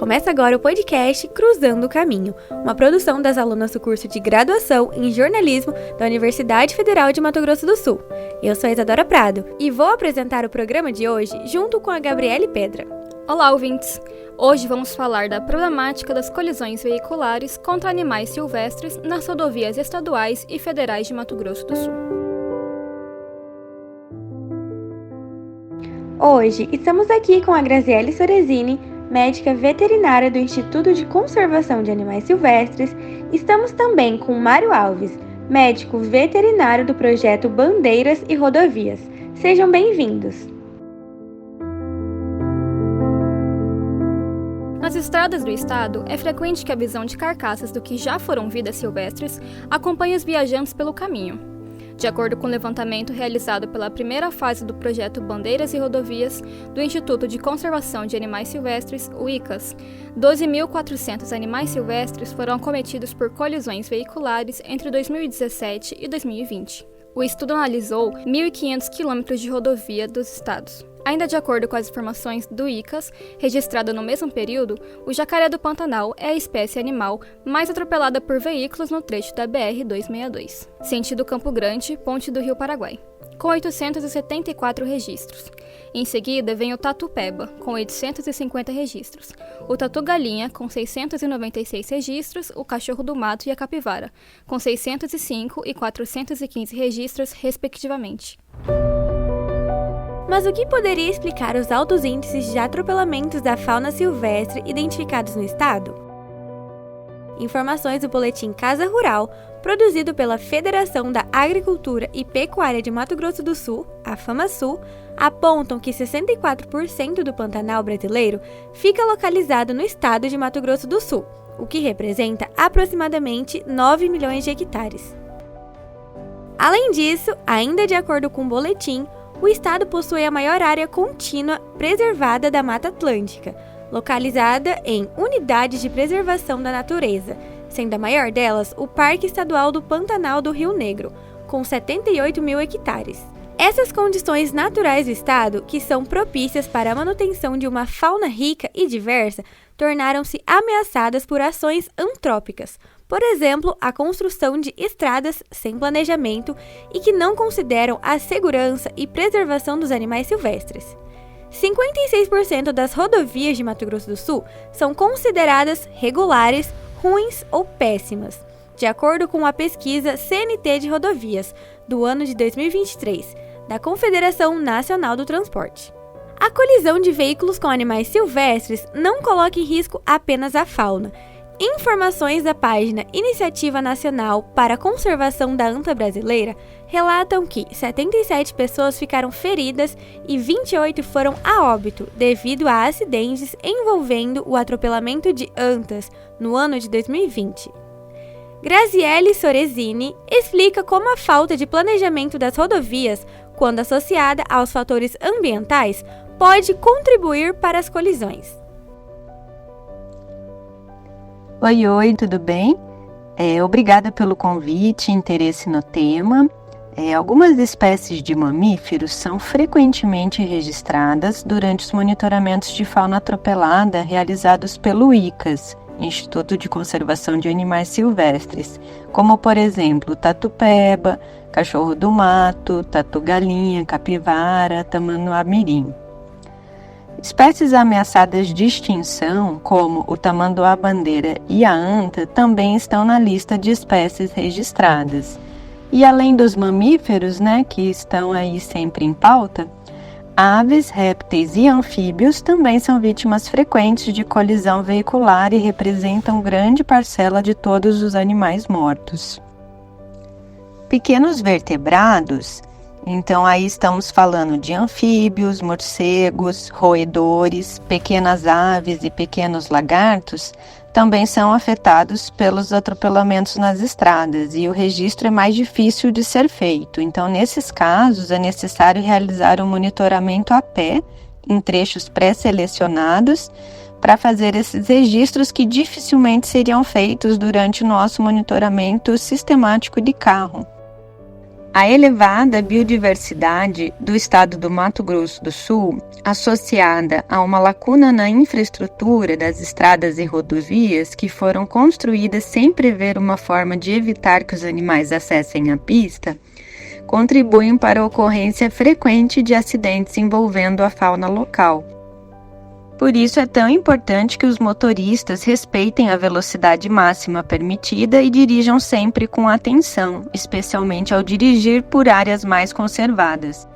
Começa agora o podcast Cruzando o Caminho, uma produção das alunas do curso de graduação em jornalismo da Universidade Federal de Mato Grosso do Sul. Eu sou a Isadora Prado e vou apresentar o programa de hoje junto com a Gabriele Pedra. Olá, ouvintes! Hoje vamos falar da problemática das colisões veiculares contra animais silvestres nas rodovias estaduais e federais de Mato Grosso do Sul. Hoje estamos aqui com a Graziele Sorezini, médica veterinária do Instituto de Conservação de Animais Silvestres. Estamos também com Mário Alves, médico veterinário do projeto Bandeiras e Rodovias. Sejam bem-vindos! Nas estradas do estado, é frequente que a visão de carcaças do que já foram vidas silvestres acompanhe os viajantes pelo caminho. De acordo com o levantamento realizado pela primeira fase do projeto Bandeiras e Rodovias do Instituto de Conservação de Animais Silvestres, o ICAS, 12.400 animais silvestres foram acometidos por colisões veiculares entre 2017 e 2020. O estudo analisou 1.500 quilômetros de rodovia dos estados. Ainda de acordo com as informações do ICAS, registrada no mesmo período, o jacaré do Pantanal é a espécie animal mais atropelada por veículos no trecho da BR-262, sentido Campo Grande, Ponte do Rio Paraguai, com 874 registros. Em seguida vem o tatu-peba, com 850 registros, o tatu-galinha, com 696 registros, o cachorro do mato e a capivara, com 605 e 415 registros, respectivamente. Mas o que poderia explicar os altos índices de atropelamentos da fauna silvestre identificados no estado? Informações do boletim Casa Rural, produzido pela Federação da Agricultura e Pecuária de Mato Grosso do Sul, a FamaSul, apontam que 64% do Pantanal brasileiro fica localizado no estado de Mato Grosso do Sul, o que representa aproximadamente 9 milhões de hectares. Além disso, ainda de acordo com o boletim, o estado possui a maior área contínua preservada da Mata Atlântica, localizada em unidades de preservação da natureza, sendo a maior delas o Parque Estadual do Pantanal do Rio Negro, com 78 mil hectares. Essas condições naturais do estado, que são propícias para a manutenção de uma fauna rica e diversa, tornaram-se ameaçadas por ações antrópicas, por exemplo, a construção de estradas sem planejamento e que não consideram a segurança e preservação dos animais silvestres. 56% das rodovias de Mato Grosso do Sul são consideradas regulares, ruins ou péssimas, de acordo com a pesquisa CNT de Rodovias, do ano de 2023, da Confederação Nacional do Transporte. A colisão de veículos com animais silvestres não coloca em risco apenas a fauna. Informações da página Iniciativa Nacional para a Conservação da Anta Brasileira relatam que 77 pessoas ficaram feridas e 28 foram a óbito devido a acidentes envolvendo o atropelamento de antas no ano de 2020. Graziele Sorezini explica como a falta de planejamento das rodovias, quando associada aos fatores ambientais, pode contribuir para as colisões. Oi, tudo bem? Obrigada pelo convite e interesse no tema. Algumas espécies de mamíferos são frequentemente registradas durante os monitoramentos de fauna atropelada realizados pelo ICAS, Instituto de Conservação de Animais Silvestres, como, por exemplo, tatu-peba, cachorro do mato, tatu-galinha, capivara, tamanduá-mirim. Espécies ameaçadas de extinção, como o tamanduá-bandeira e a anta, também estão na lista de espécies registradas. E além dos mamíferos, que estão aí sempre em pauta, aves, répteis e anfíbios também são vítimas frequentes de colisão veicular e representam grande parcela de todos os animais mortos. Pequenos vertebrados, então aí estamos falando de anfíbios, morcegos, roedores, pequenas aves e pequenos lagartos, também são afetados pelos atropelamentos nas estradas e o registro é mais difícil de ser feito. Então, nesses casos, é necessário realizar um monitoramento a pé, em trechos pré-selecionados, para fazer esses registros que dificilmente seriam feitos durante o nosso monitoramento sistemático de carro. A elevada biodiversidade do estado do Mato Grosso do Sul, associada a uma lacuna na infraestrutura das estradas e rodovias que foram construídas sem prever uma forma de evitar que os animais acessem a pista, contribuem para a ocorrência frequente de acidentes envolvendo a fauna local. Por isso é tão importante que os motoristas respeitem a velocidade máxima permitida e dirijam sempre com atenção, especialmente ao dirigir por áreas mais conservadas.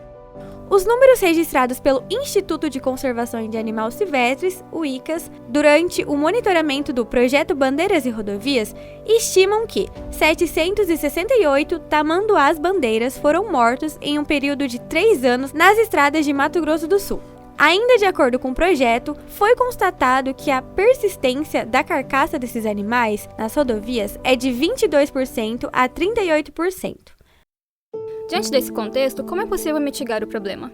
Os números registrados pelo Instituto de Conservação de Animais Silvestres, o ICAS, durante o monitoramento do Projeto Bandeiras e Rodovias, estimam que 768 tamanduás-bandeiras foram mortos em um período de 3 anos nas estradas de Mato Grosso do Sul. Ainda de acordo com o projeto, foi constatado que a persistência da carcaça desses animais nas rodovias é de 22% a 38%. Diante desse contexto, como é possível mitigar o problema?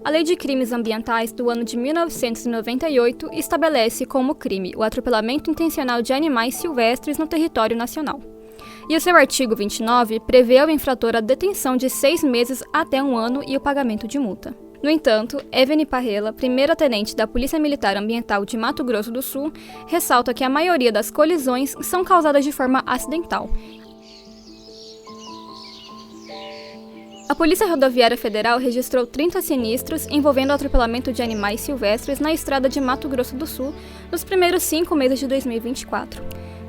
A Lei de Crimes Ambientais do ano de 1998 estabelece como crime o atropelamento intencional de animais silvestres no território nacional. E o seu artigo 29 prevê ao infrator a detenção de 6 meses até 1 ano e o pagamento de multa. No entanto, Evene Parrella, primeira-tenente da Polícia Militar Ambiental de Mato Grosso do Sul, ressalta que a maioria das colisões são causadas de forma acidental. A Polícia Rodoviária Federal registrou 30 sinistros envolvendo o atropelamento de animais silvestres na estrada de Mato Grosso do Sul nos primeiros 5 meses de 2024.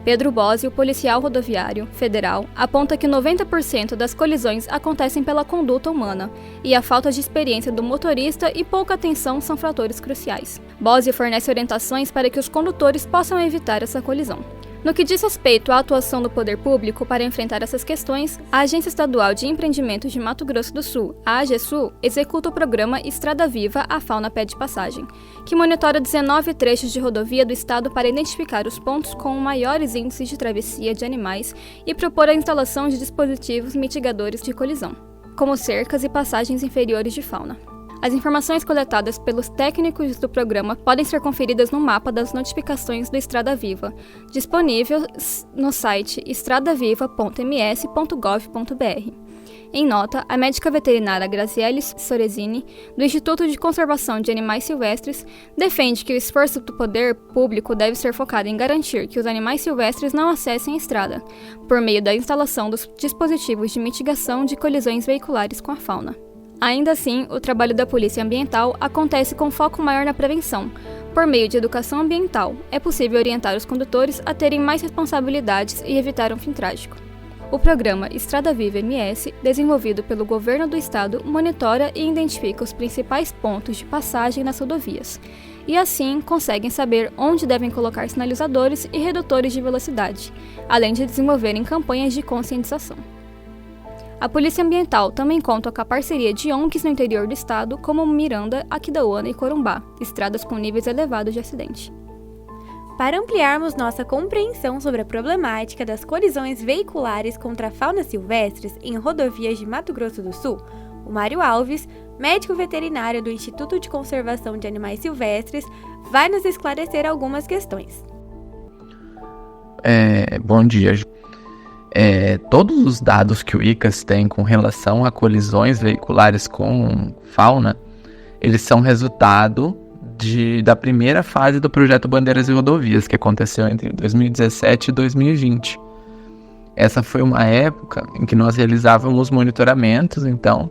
Pedro Bossi, o policial rodoviário federal, aponta que 90% das colisões acontecem pela conduta humana e a falta de experiência do motorista e pouca atenção são fatores cruciais. Bossi fornece orientações para que os condutores possam evitar essa colisão. No que diz respeito à atuação do poder público para enfrentar essas questões, a Agência Estadual de Empreendimentos de Mato Grosso do Sul, a AGESU, executa o programa Estrada Viva, a Fauna Pede Passagem, que monitora 19 trechos de rodovia do estado para identificar os pontos com maiores índices de travessia de animais e propor a instalação de dispositivos mitigadores de colisão, como cercas e passagens inferiores de fauna. As informações coletadas pelos técnicos do programa podem ser conferidas no mapa das notificações do Estrada Viva, disponível no site estradaviva.ms.gov.br. Em nota, a médica veterinária Graziele Sorezini, do Instituto de Conservação de Animais Silvestres, defende que o esforço do poder público deve ser focado em garantir que os animais silvestres não acessem a estrada, por meio da instalação dos dispositivos de mitigação de colisões veiculares com a fauna. Ainda assim, o trabalho da Polícia Ambiental acontece com foco maior na prevenção. Por meio de educação ambiental, é possível orientar os condutores a terem mais responsabilidades e evitar um fim trágico. O programa Estrada Viva MS, desenvolvido pelo governo do estado, monitora e identifica os principais pontos de passagem nas rodovias, e assim conseguem saber onde devem colocar sinalizadores e redutores de velocidade, além de desenvolverem campanhas de conscientização. A Polícia Ambiental também conta com a parceria de ONGs no interior do estado, como Miranda, Aquidauana e Corumbá, estradas com níveis elevados de acidente. Para ampliarmos nossa compreensão sobre a problemática das colisões veiculares contra a fauna silvestres em rodovias de Mato Grosso do Sul, o Mário Alves, médico veterinário do Instituto de Conservação de Animais Silvestres, vai nos esclarecer algumas questões. Bom dia. Todos os dados que o ICAS tem com relação a colisões veiculares com fauna, eles são resultado da primeira fase do projeto Bandeiras e Rodovias, que aconteceu entre 2017 e 2020. Essa foi uma época em que nós realizávamos monitoramentos, então,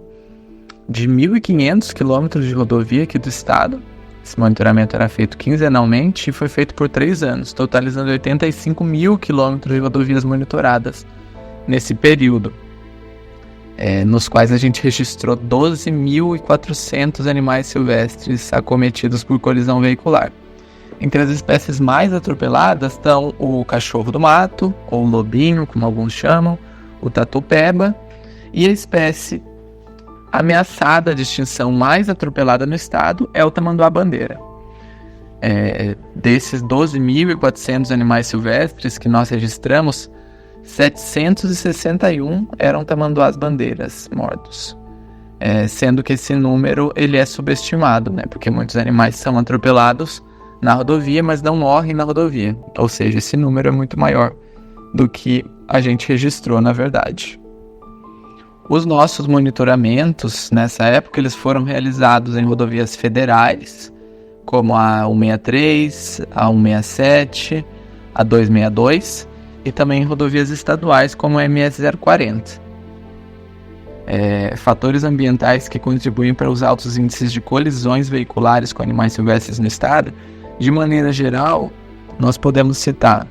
de 1.500 quilômetros de rodovia aqui do estado. Esse monitoramento era feito quinzenalmente e foi feito por 3 anos, totalizando 85 mil quilômetros de rodovias monitoradas nesse período, nos quais a gente registrou 12.400 animais silvestres acometidos por colisão veicular. Entre as espécies mais atropeladas estão o cachorro do mato, ou lobinho, como alguns chamam, o tatu-peba, e a espécie ameaçada de extinção mais atropelada no estado é o tamanduá-bandeira. Desses 12.400 animais silvestres que nós registramos, 761 eram tamanduás-bandeiras mortos, sendo que esse número ele é subestimado, porque muitos animais são atropelados na rodovia, mas não morrem na rodovia, ou seja, esse número é muito maior do que a gente registrou na verdade. Os nossos monitoramentos, nessa época, eles foram realizados em rodovias federais, como a 163, a 167, a 262, e também em rodovias estaduais, como a MS 040. Fatores ambientais que contribuem para os altos índices de colisões veiculares com animais silvestres no estado, de maneira geral, nós podemos citar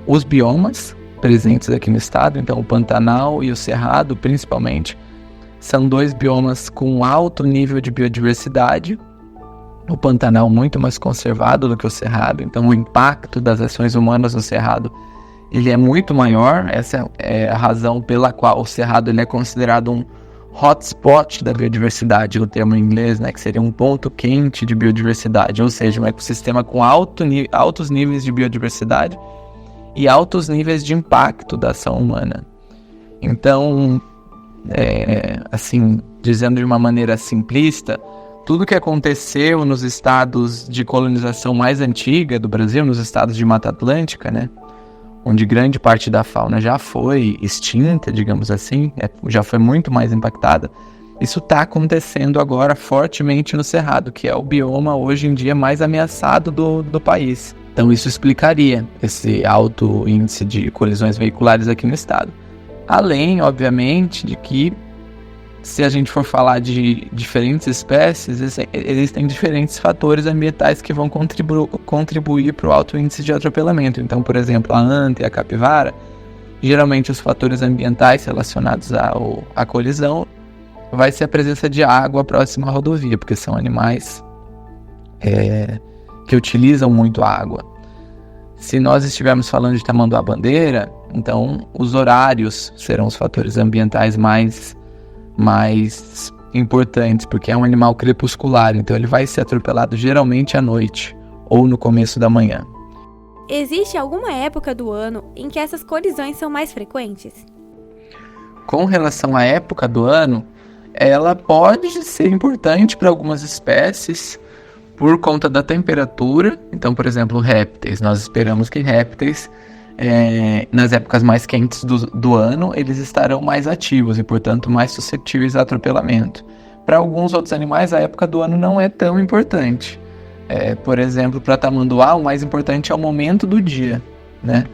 os biomas presentes aqui no estado. Então o Pantanal e o Cerrado, principalmente, são dois biomas com alto nível de biodiversidade. O Pantanal muito mais conservado do que o Cerrado, então o impacto das ações humanas no Cerrado ele é muito maior. Essa é a razão pela qual o Cerrado ele é considerado um hotspot da biodiversidade, o termo em inglês, né, que seria um ponto quente de biodiversidade, ou seja, um ecossistema com altos níveis de biodiversidade e altos níveis de impacto da ação humana. Então, assim, dizendo de uma maneira simplista, tudo que aconteceu nos estados de colonização mais antiga do Brasil, nos estados de Mata Atlântica, né, onde grande parte da fauna já foi extinta, digamos assim, já foi muito mais impactada, isso está acontecendo agora fortemente no Cerrado, que é o bioma hoje em dia mais ameaçado do país. Então isso explicaria esse alto índice de colisões veiculares aqui no estado. Além, obviamente, de que, se a gente for falar de diferentes espécies, existem diferentes fatores ambientais que vão contribuir para o alto índice de atropelamento. Então, por exemplo, a anta e a capivara, geralmente os fatores ambientais relacionados à colisão vai ser a presença de água próxima à rodovia, porque são animais que utilizam muito água. Se nós estivermos falando de tamanduá-bandeira, então os horários serão os fatores ambientais mais importantes, porque é um animal crepuscular, então ele vai ser atropelado geralmente à noite ou no começo da manhã. Existe alguma época do ano em que essas colisões são mais frequentes? Com relação à época do ano, ela pode ser importante para algumas espécies por conta da temperatura. Então, por exemplo, répteis. Nós esperamos que répteis, nas épocas mais quentes do ano, eles estarão mais ativos e, portanto, mais suscetíveis a atropelamento. Para alguns outros animais, a época do ano não é tão importante. Por exemplo, para tamanduá, o mais importante é o momento do dia, né?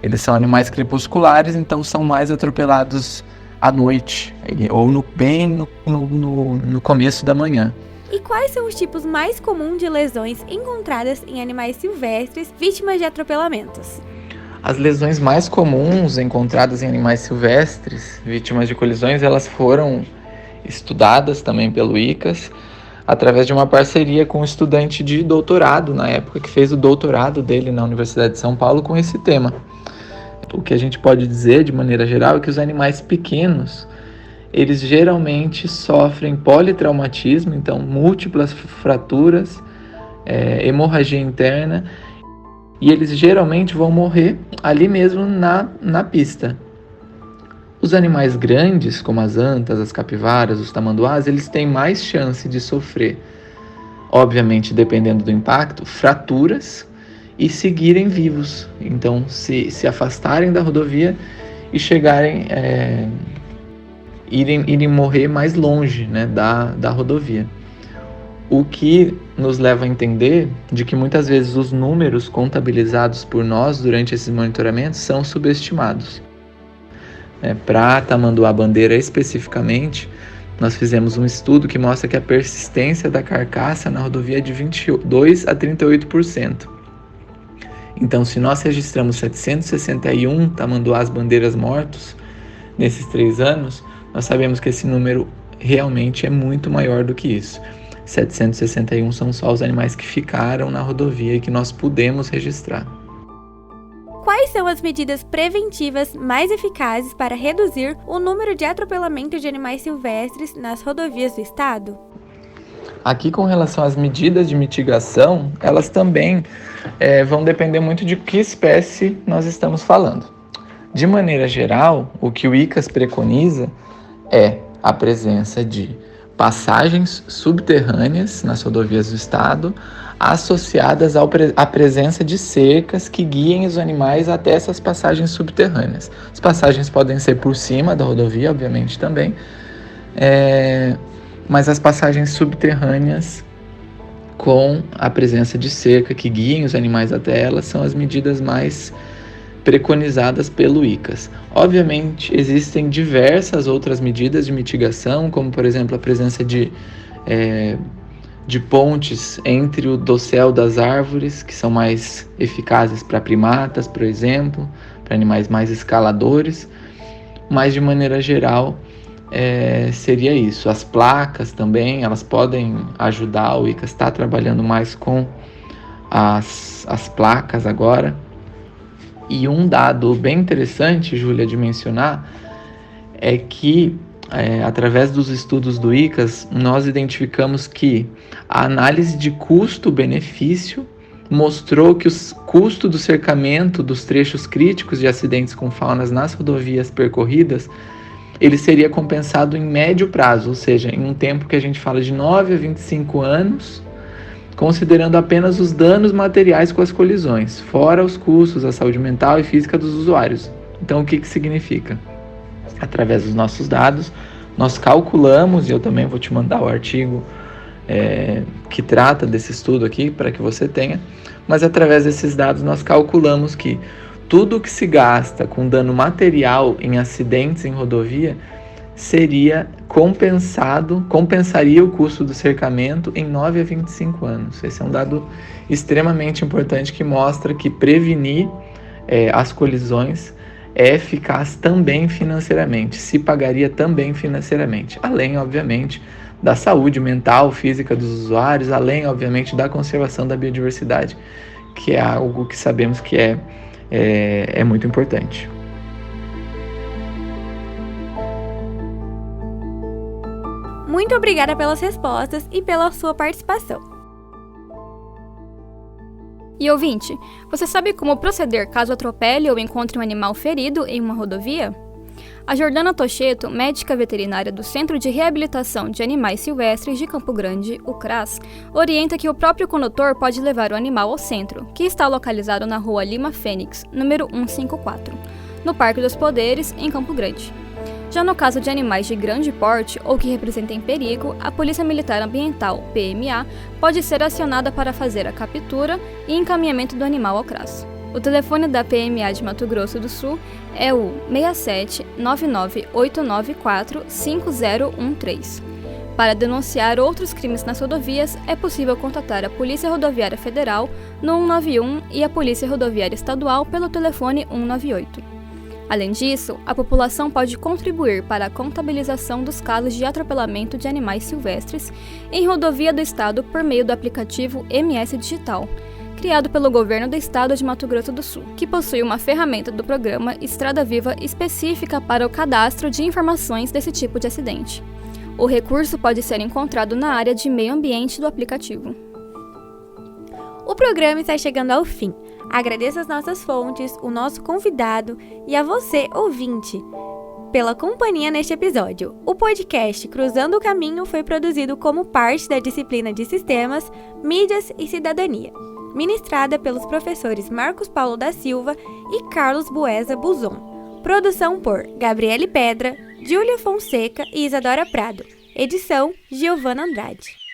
Eles são animais crepusculares, então são mais atropelados à noite, ou bem no começo da manhã. E quais são os tipos mais comuns de lesões encontradas em animais silvestres vítimas de atropelamentos? As lesões mais comuns encontradas em animais silvestres vítimas de colisões, elas foram estudadas também pelo ICAS, através de uma parceria com um estudante de doutorado, na época, que fez o doutorado dele na Universidade de São Paulo com esse tema. O que a gente pode dizer, de maneira geral, é que os animais pequenos, eles geralmente sofrem politraumatismo, então múltiplas fraturas, hemorragia interna, e eles geralmente vão morrer ali mesmo na pista. Os animais grandes, como as antas, as capivaras, os tamanduás, eles têm mais chance de sofrer, obviamente dependendo do impacto, fraturas e seguirem vivos. Então, se afastarem da rodovia e chegarem, irem morrer mais longe, né, da rodovia. O que nos leva a entender de que muitas vezes os números contabilizados por nós durante esses monitoramentos são subestimados. Para tamanduá-bandeira especificamente, nós fizemos um estudo que mostra que a persistência da carcaça na rodovia é de 22% a 38%. Então, se nós registramos 761 tamanduás-bandeiras mortos nesses 3 anos, nós sabemos que esse número realmente é muito maior do que isso. 761 são só os animais que ficaram na rodovia e que nós pudemos registrar. Quais são as medidas preventivas mais eficazes para reduzir o número de atropelamento de animais silvestres nas rodovias do estado? Aqui, com relação às medidas de mitigação, elas também vão depender muito de que espécie nós estamos falando. De maneira geral, o que o ICAS preconiza é a presença de passagens subterrâneas nas rodovias do estado, associadas à presença de cercas que guiem os animais até essas passagens subterrâneas. As passagens podem ser por cima da rodovia, obviamente, também, mas as passagens subterrâneas com a presença de cerca que guiem os animais até elas são as medidas mais preconizadas pelo ICAS. Obviamente, existem diversas outras medidas de mitigação, como, por exemplo, a presença de pontes entre o dossel das árvores, que são mais eficazes para primatas, por exemplo, para animais mais escaladores, mas de maneira geral seria isso. As placas também, elas podem ajudar, o ICAS está trabalhando mais com as placas agora. E um dado bem interessante, Júlia, de mencionar, é que através dos estudos do ICAS, nós identificamos que a análise de custo-benefício mostrou que o custo do cercamento dos trechos críticos de acidentes com faunas nas rodovias percorridas, ele seria compensado em médio prazo, ou seja, em um tempo que a gente fala de 9 a 25 anos, considerando apenas os danos materiais com as colisões, fora os custos da saúde mental e física dos usuários. Então, o que significa? Através dos nossos dados, nós calculamos, e eu também vou te mandar o artigo que trata desse estudo aqui, para que você tenha, mas através desses dados nós calculamos que tudo que se gasta com dano material em acidentes em rodovia seria compensaria o custo do cercamento em 9 a 25 anos. Esse é um dado extremamente importante que mostra que prevenir as colisões é eficaz também financeiramente, se pagaria também financeiramente, além, obviamente, da saúde mental, física dos usuários, além, obviamente, da conservação da biodiversidade, que é algo que sabemos que é muito importante. Muito obrigada pelas respostas e pela sua participação. E ouvinte, você sabe como proceder caso atropele ou encontre um animal ferido em uma rodovia? A Jordana Tocheto, médica veterinária do Centro de Reabilitação de Animais Silvestres de Campo Grande, o CRAS, orienta que o próprio condutor pode levar o animal ao centro, que está localizado na Rua Lima Fênix, número 154, no Parque dos Poderes, em Campo Grande. Já no caso de animais de grande porte ou que representem perigo, a Polícia Militar Ambiental, PMA, pode ser acionada para fazer a captura e encaminhamento do animal ao CRAS. O telefone da PMA de Mato Grosso do Sul é o 67 99894 5013. Para denunciar outros crimes nas rodovias, é possível contatar a Polícia Rodoviária Federal no 191 e a Polícia Rodoviária Estadual pelo telefone 198. Além disso, a população pode contribuir para a contabilização dos casos de atropelamento de animais silvestres em rodovia do estado por meio do aplicativo MS Digital, criado pelo governo do estado de Mato Grosso do Sul, que possui uma ferramenta do programa Estrada Viva específica para o cadastro de informações desse tipo de acidente. O recurso pode ser encontrado na área de meio ambiente do aplicativo. O programa está chegando ao fim. Agradeço as nossas fontes, o nosso convidado e a você, ouvinte, pela companhia neste episódio. O podcast Cruzando o Caminho foi produzido como parte da disciplina de Sistemas, Mídias e Cidadania, ministrada pelos professores Marcos Paulo da Silva e Carlos Buesa Buzon. Produção por Gabriele Pedra, Júlia Fonseca e Isadora Prado. Edição, Giovana Andrade.